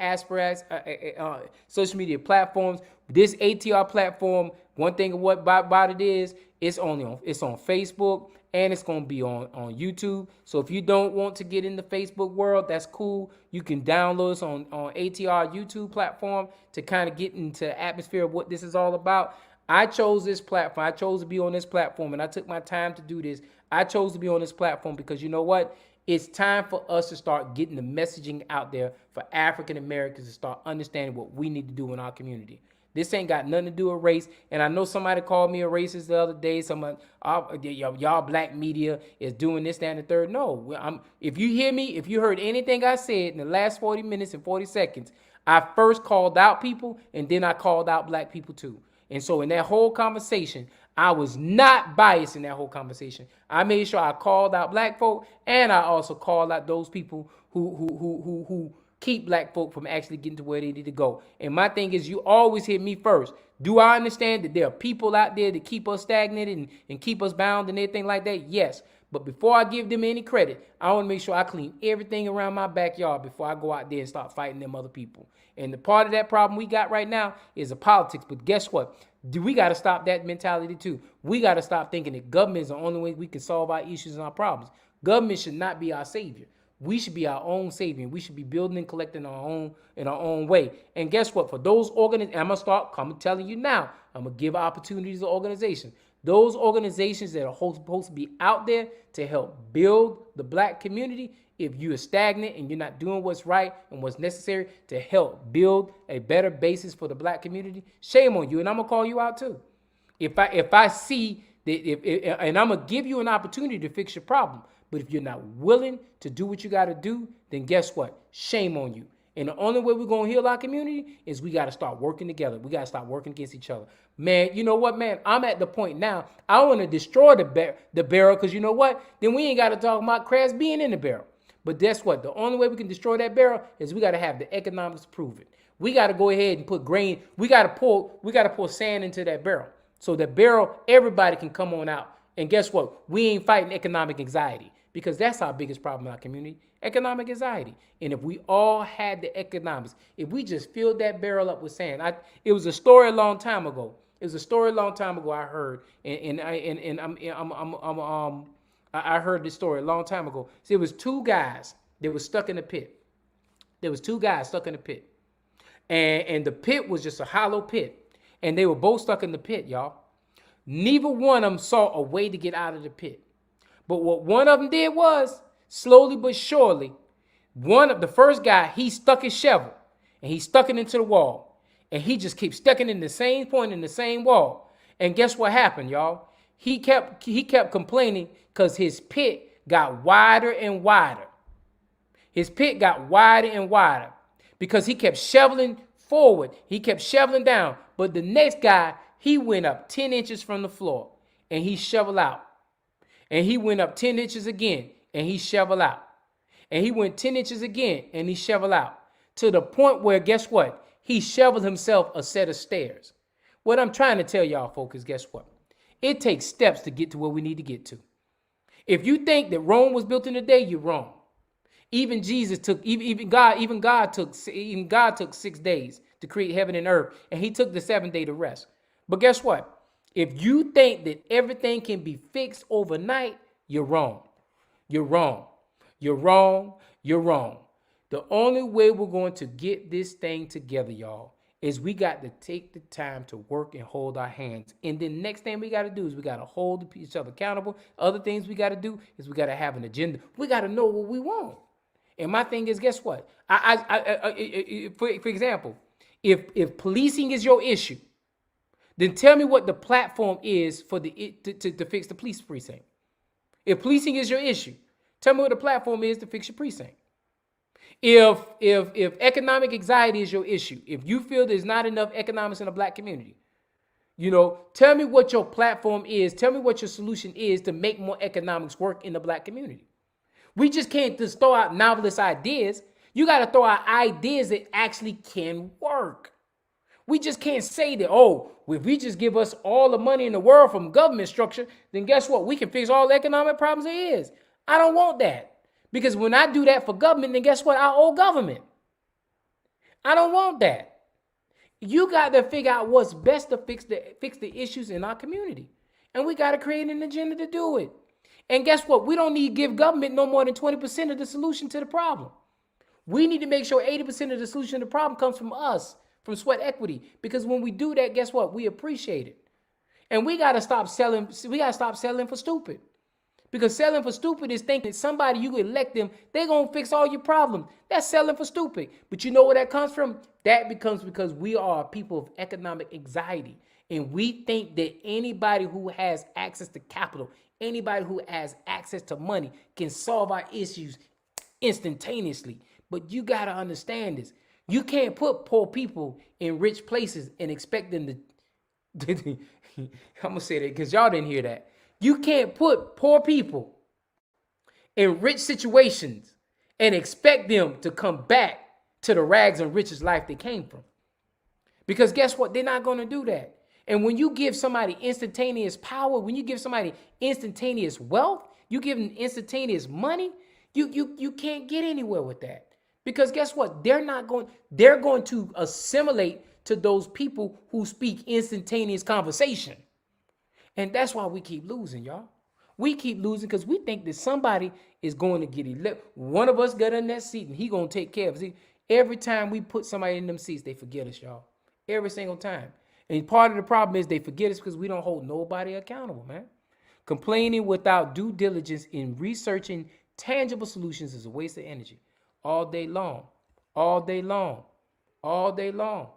[SPEAKER 1] social media platforms. This ATR platform, one thing about it is it's on Facebook and it's going to be on YouTube. So if you don't want to get in the Facebook world, that's cool. You can download us on ATR YouTube platform to kind of get into the atmosphere of what this is all about. I chose this platform. I chose to be on this platform, and I took my time to do this. I chose to be on this platform because you know what? It's time for us to start getting the messaging out there for African Americans to start understanding what we need to do in our community. This ain't got nothing to do with race. And I know somebody called me a racist the other day. Y'all black media is doing this, that, and the third. No, if you hear me, if you heard anything I said in the last 40 minutes and 40 seconds, I first called out people and then I called out black people too. And so in that whole conversation, I was not biased in that whole conversation. I made sure I called out black folk, and I also called out those people who keep black folk from actually getting to where they need to go. And my thing is, you always hit me first. Do I understand that there are people out there that keep us stagnated and keep us bound and everything like that? Yes. But before I give them any credit, I want to make sure I clean everything around my backyard before I go out there and start fighting them other people. And the part of that problem we got right now is the politics. But guess what? We got to stop that mentality too. We got to stop thinking that government is the only way we can solve our issues and our problems. Government should not be our savior. We should be our own savior. We should be building and collecting our own in our own way. And guess what? For those organizations, I'm gonna telling you now. I'm gonna give opportunities to organizations. Those organizations that are supposed to be out there to help build the black community. If you are stagnant and you're not doing what's right and what's necessary to help build a better basis for the black community, shame on you. And I'm gonna call you out too. If I see that, and I'm gonna give you an opportunity to fix your problem. But if you're not willing to do what you got to do, then guess what? Shame on you. And the only way we're going to heal our community is we got to start working together. We got to start working against each other. Man, you know what, man? I'm at the point now, I want to destroy the barrel because you know what? Then we ain't got to talk about crabs being in the barrel. But guess what? The only way we can destroy that barrel is we got to have the economics to prove it. We got to go ahead and put grain. We got to pour sand into that barrel. So the barrel, everybody can come on out. And guess what? We ain't fighting economic anxiety. Because that's our biggest problem in our community, economic anxiety. And if we all had the economics, if we just filled that barrel up with sand, it was a story a long time ago. It was a story a long time ago I heard, I heard this story a long time ago. See, it was two guys that were stuck in a pit. There was two guys stuck in a pit, and the pit was just a hollow pit, and they were both stuck in the pit, y'all. Neither one of them saw a way to get out of the pit. But what one of them did was, slowly but surely, the first guy, he stuck his shovel and he stuck it into the wall. And he just keeps sticking in the same point in the same wall. And guess what happened, y'all? He kept complaining because his pit got wider and wider. His pit got wider and wider because he kept shoveling forward. He kept shoveling down. But the next guy, he went up 10 inches from the floor and he shoveled out. And he went up 10 inches again, and he shoveled out. And he went 10 inches again, and he shoveled out. To the point where, guess what? He shoveled himself a set of stairs. What I'm trying to tell y'all, folks, is guess what? It takes steps to get to where we need to get to. If you think that Rome was built in a day, you're wrong. Even God took 6 days to create heaven and earth, and he took the 7th day to rest. But guess what? If you think that everything can be fixed overnight, you're wrong. You're wrong. You're wrong. You're wrong. The only way we're going to get this thing together, y'all, is we got to take the time to work and hold our hands. And then next thing we got to do is we got to hold each other accountable. Other things we got to do is we got to have an agenda. We got to know what we want. And my thing is, guess what? For example, if policing is your issue, then tell me what the platform is for to fix the police precinct. If policing is your issue, tell me what the platform is to fix your precinct. If economic anxiety is your issue, if you feel there's not enough economics in the black community, tell me what your platform is. Tell me what your solution is to make more economics work in the black community. We just can't just throw out novelist ideas. You got to throw out ideas that actually can work. We just can't say that, if we just give us all the money in the world from government structure, then guess what? We can fix all the economic problems there is. I don't want that. Because when I do that for government, then guess what? I owe government. I don't want that. You got to figure out what's best to fix the issues in our community. And we got to create an agenda to do it. And guess what? We don't need to give government no more than 20% of the solution to the problem. We need to make sure 80% of the solution to the problem comes from us. From sweat equity, because when we do that, guess what? We appreciate it. And we got to stop selling. We got to stop selling for stupid, because selling for stupid is thinking somebody you elect them, they're going to fix all your problems. That's selling for stupid. But you know where that comes from? That becomes because we are people of economic anxiety. And we think that anybody who has access to capital, anybody who has access to money can solve our issues instantaneously. But you got to understand this. You can't put poor people in rich places and expect them I'm gonna say that because y'all didn't hear that. You can't put poor people in rich situations and expect them to come back to the rags and riches life they came from. Because guess what? They're not gonna do that. And when you give somebody instantaneous power, when you give somebody instantaneous wealth, you give them instantaneous money, you can't get anywhere with that. Because guess what? They're going to assimilate to those people who speak instantaneous conversation. And that's why we keep losing, y'all. We keep losing because we think that somebody is going to get elected. One of us got in that seat and he going to take care of it. Every time we put somebody in them seats, they forget us, y'all. Every single time. And part of the problem is they forget us because we don't hold nobody accountable, man. Complaining without due diligence in researching tangible solutions is a waste of energy. All day long. All day long. All day long.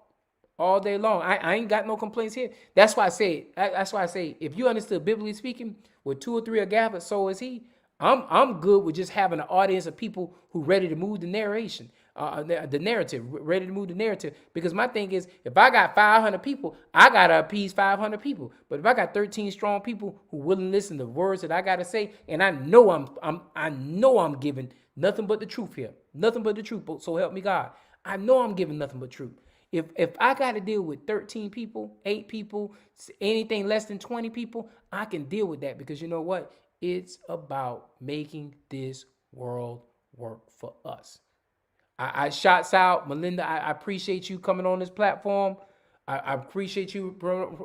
[SPEAKER 1] All day long. I ain't got no complaints here. That's why I say if you understood biblically speaking, with two or three are gathered, so is he. I'm good with just having an audience of people who ready to move the narration, the narrative, ready to move the narrative. Because my thing is, if I got 500 people, I gotta appease 500 people. But if I got 13 strong people who willing to listen to the words that I gotta say, and I know I'm giving nothing but the truth here, nothing but the truth. So help me God. I know I'm giving nothing but truth. If I got to deal with 13 people, 8 people, anything less than 20 people, I can deal with that because you know what? It's about making this world work for us. I shots out, Melinda. I appreciate you coming on this platform. I appreciate you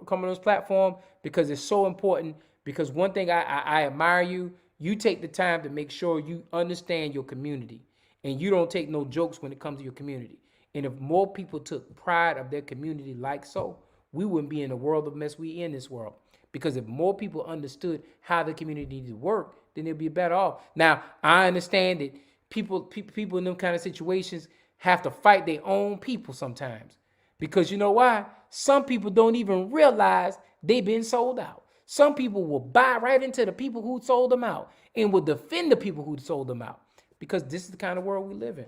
[SPEAKER 1] coming on this platform because it's so important. Because one thing I admire you, you take the time to make sure you understand your community and you don't take no jokes when it comes to your community. And if more people took pride of their community like so, we wouldn't be in the world of mess we in this world. Because if more people understood how the community needed to work, then they'd be better off. Now, I understand that people in them kind of situations have to fight their own people sometimes. Because you know why? Some people don't even realize they've been sold out. Some people will buy right into the people who sold them out and will defend the people who sold them out. Because this is the kind of world we live in.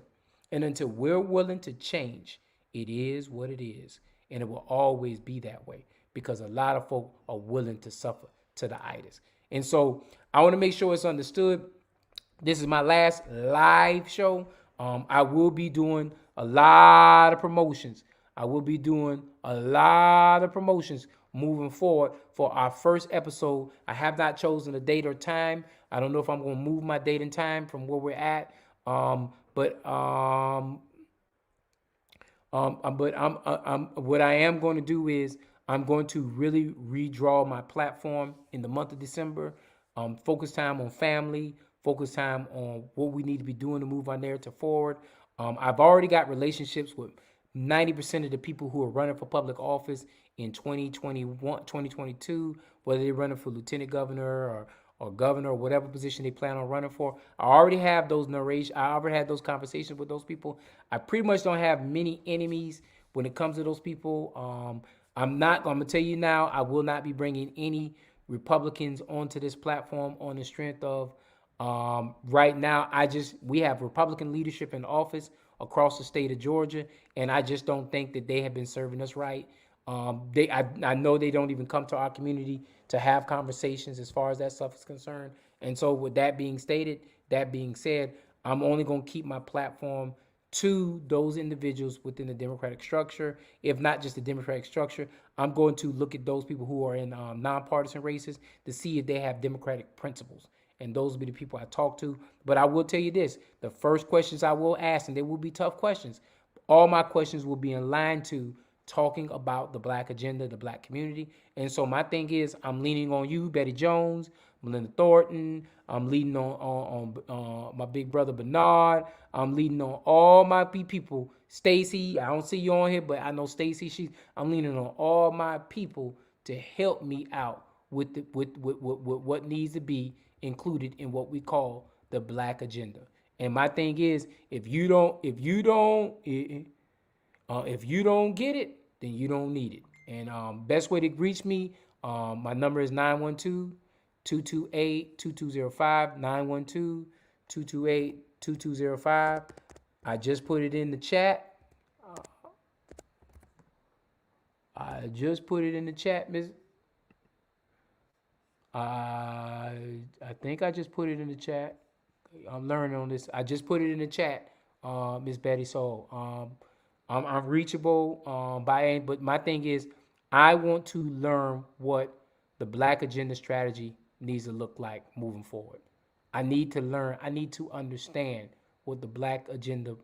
[SPEAKER 1] And until we're willing to change, it is what it is. And it will always be that way because a lot of folk are willing to suffer to the itis. And so I want to make sure it's understood. This is my last live show. I will be doing a lot of promotions. I will be doing a lot of promotions moving forward for our first episode. I have not chosen a date or time. I don't know if I'm going to move my date and time from where we're at. What I am going to do is I'm going to really redraw my platform in the month of December. Focus time on family, focus time on what we need to be doing to move our narrative forward. I've already got relationships with 90% of the people who are running for public office in 2021, 2022, whether they're running for lieutenant governor or governor or whatever position they plan on running for. I already have those narration. I already had those conversations with those people. I pretty much don't have many enemies when it comes to those people. I'm going to tell you now, I will not be bringing any Republicans onto this platform on the strength of right now. We have Republican leadership in office across the state of Georgia, and I just don't think that they have been serving us right. I know they don't even come to our community to have conversations as far as that stuff is concerned. And so with that being said, I'm only going to keep my platform to those individuals within the Democratic structure. If not just the Democratic structure, I'm going to look at those people who are in nonpartisan races to see if they have Democratic principles. And those will be the people I talk to. But I will tell you this, the first questions I will ask, and they will be tough questions, all my questions will be in line to talking about the black agenda, the black community. And so my thing is, I'm leaning on you, Betty Jones, Melinda Thornton. I'm leading on my big brother Bernard. I'm leading on all my people. Stacy, I don't see you on here, but I know Stacy. I'm leaning on all my people to help me out with what needs to be included in what we call the black agenda. And my thing is, if you don't get it, then you don't need it. And best way to reach me, my number is 912-228-2205, 912-228-2205. I just put it in the chat. I just put it in the chat, Miss. I think I just put it in the chat. I'm learning on this. I just put it in the chat, Miss Betty. So I'm reachable but my thing is, I want to learn what the Black Agenda strategy needs to look like moving forward. I need to learn. I need to understand what the Black Agenda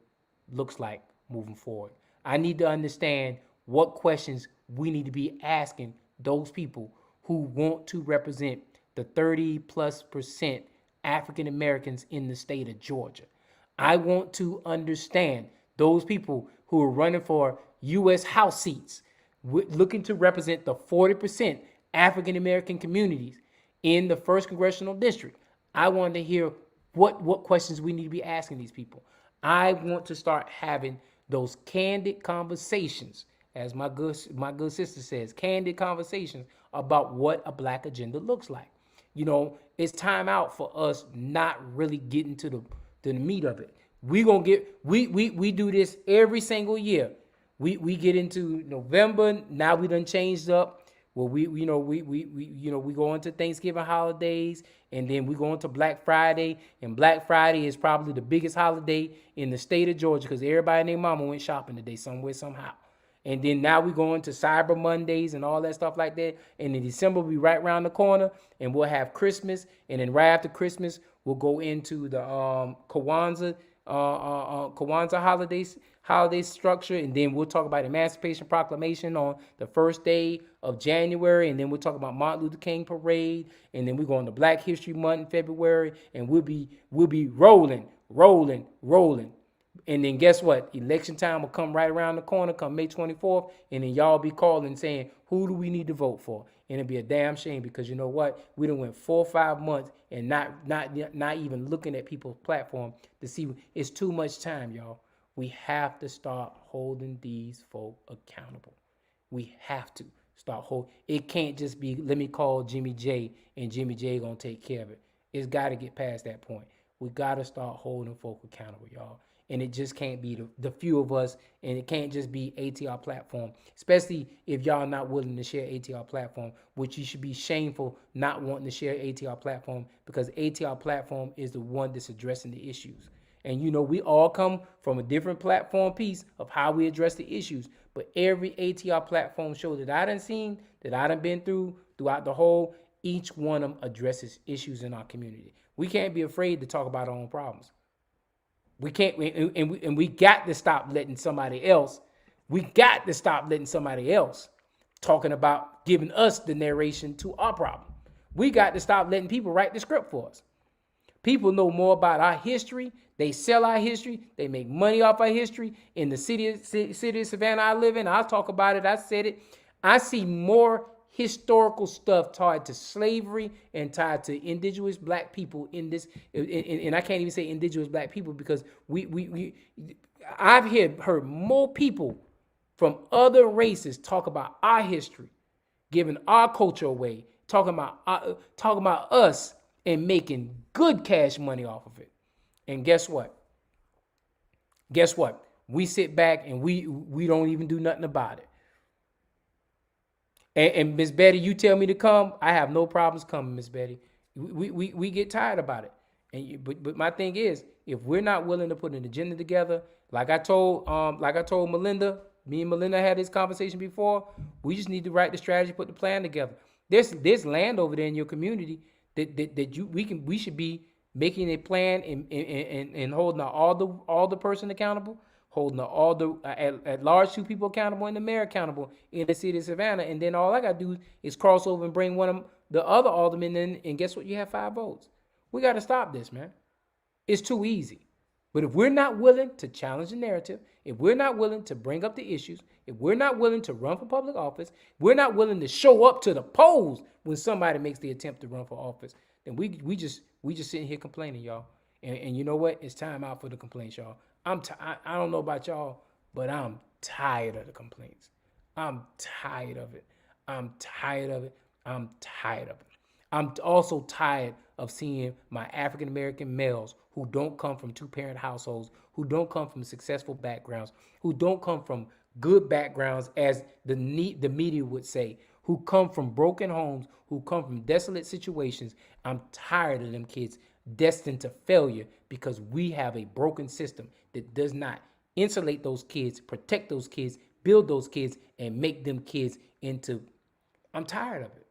[SPEAKER 1] looks like moving forward. I need to understand what questions we need to be asking those people who want to represent the 30+% African Americans in the state of Georgia. I want to understand those people who are running for U.S. House seats, looking to represent the 40% African American communities in the first congressional district. I want to hear what questions we need to be asking these people. I want to start having those candid conversations, as my good sister says, candid conversations about what a Black agenda looks like. It's time out for us not really getting to the meat of it. We do this every single year. We get into November. Now we done changed up. Well, we go into Thanksgiving holidays, and then we go into Black Friday, and Black Friday is probably the biggest holiday in the state of Georgia because everybody and their mama went shopping today somewhere somehow. And then now we go into Cyber Mondays and all that stuff like that. And in December will be right around the corner, and we'll have Christmas. And then right after Christmas, we'll go into the Kwanzaa holiday structure, and then we'll talk about Emancipation Proclamation on the first day of January, and then we'll talk about Martin Luther King Parade, and then we go into Black History Month in February, and we'll be rolling. And then guess what? Election time will come right around the corner, come May 24th, and then y'all be calling saying, who do we need to vote for? And it'd be a damn shame because you know what? We done went 4 or 5 months and not even looking at people's platform to see. It's too much time, y'all. We have to start holding these folk accountable. We have to start holding. It can't just be, let me call Jimmy J and Jimmy J gonna take care of it. It's got to get past that point. We got to start holding folk accountable, y'all. And it just can't be the few of us, and it can't just be ATR platform, especially if y'all not willing to share ATR platform, which you should be shameful not wanting to share ATR platform because ATR platform is the one that's addressing the issues. And we all come from a different platform piece of how we address the issues. But every ATR platform show that I done seen, that I done been throughout the whole, each one of them addresses issues in our community. We can't be afraid to talk about our own problems. We can't, and we got to stop letting somebody else. We got to stop letting somebody else talking about giving us the narration to our problem. We got to stop letting people write the script for us. People know more about our history. They sell our history. They make money off our history. In the city of Savannah I live in, I'll talk about it. I said it. I see more historical stuff tied to slavery and tied to indigenous Black people in this. And I can't even say indigenous Black people because I've heard more people from other races talk about our history, giving our culture away, talking about us and making good cash money off of it. And guess what? We sit back and we don't even do nothing about it. And Miss Betty, you tell me to come, I have no problems coming, Miss Betty. We get tired about it. But my thing is, if we're not willing to put an agenda together, like I told Melinda, me and Melinda had this conversation before. We just need to write the strategy, put the plan together. There's land over there in your community that we should be making a plan and holding all the person accountable, holding all the at large 2 people accountable and the mayor accountable in the city of Savannah, and then all I gotta do is cross over and bring one of the other aldermen in, and guess what? You have 5 votes. We got to stop this, man. It's too easy. But if we're not willing to challenge the narrative, if we're not willing to bring up the issues, if we're not willing to run for public office, we're not willing to show up to the polls when somebody makes the attempt to run for office, then we just sitting here complaining, y'all. And you know what? It's time out for the complaints, y'all. I don't know about y'all, but I'm tired of the complaints. I'm tired of it. I'm tired of it. I'm tired of it. I'm also tired of seeing my African American males who don't come from 2-parent households, who don't come from successful backgrounds, who don't come from good backgrounds, as the media would say, who come from broken homes, who come from desolate situations. I'm tired of them kids destined to failure because we have a broken system that does not insulate those kids, protect those kids, build those kids, and make them kids into. I'm tired of it.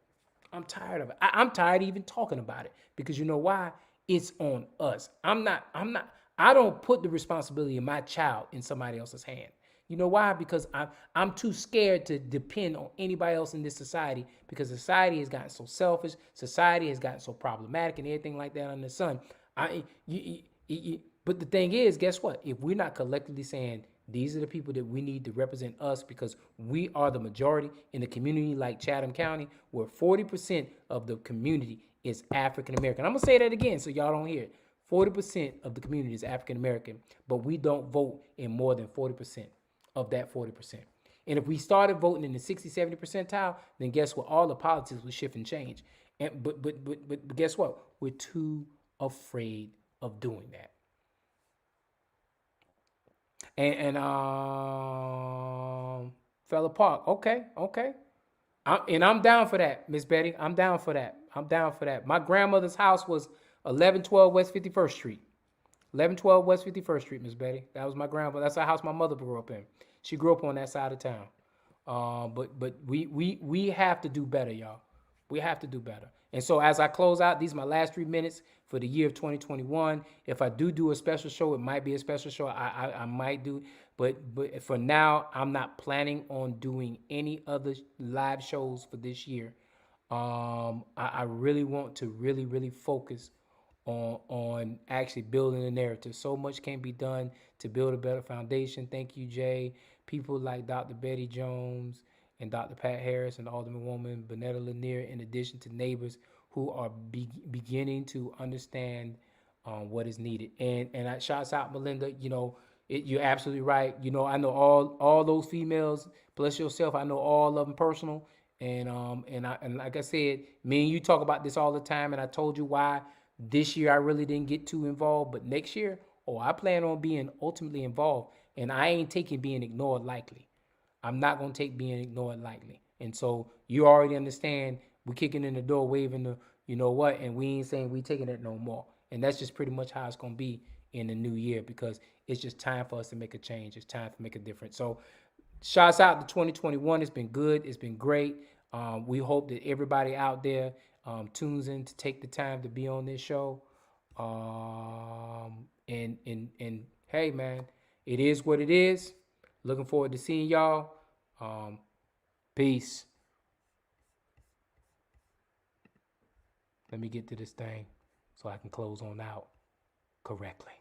[SPEAKER 1] I'm tired of it. I'm tired of even talking about it because you know why? It's on us. I don't put the responsibility of my child in somebody else's hand. You know why? Because I'm too scared to depend on anybody else in this society because society has gotten so selfish, society has gotten so problematic and everything like that under the sun. But the thing is, guess what? If we're not collectively saying these are the people that we need to represent us because we are the majority in the community like Chatham County, where 40% of the community is African American. I'm going to say that again so y'all don't hear it. 40% of the community is African American, but we don't vote in more than 40% of that 40%. And if we started voting in the 60, 70 percentile, then guess what? All the politics will shift and change. But guess what? We're too afraid of doing that. And fell apart. Okay, okay. I'm down for that, Miss Betty. I'm down for that. I'm down for that. My grandmother's house was 1112 West 51st Street. 1112 West 51st Street, Miss Betty. That was my grandmother. That's the house my mother grew up in. She grew up on that side of town. But we have to do better, y'all. We have to do better. And so as I close out, these are my last 3 minutes for the year of 2021. If I do a special show, it might be a special show. I might do, but for now, I'm not planning on doing any other live shows for this year. I really want to really focus on actually building a narrative. So much can be done to build a better foundation. Thank you, Jay. People like Dr. Betty Jones and Dr. Pat Harris and Alderman Bonetta Lanier, in addition to neighbors who are beginning to understand what is needed. And I shouts out Melinda. You know, you're absolutely right. You know, I know all those females plus yourself. I know all of them personal. And like I said, me and you talk about this all the time. And I told you why this year I really didn't get too involved, but next year, I plan on being ultimately involved. And I ain't taking being ignored lightly. I'm not going to take being ignored lightly. And so you already understand we're kicking in the door, waving the, you know what, and we ain't saying we taking it no more. And that's just pretty much how it's going to be in the new year because it's just time for us to make a change. It's time to make a difference. So shouts out to 2021. It's been good. It's been great. We hope that everybody out there tunes in to take the time to be on this show. And hey, man, it is what it is. Looking forward to seeing y'all. Peace. Let me get to this thing so I can close on out correctly.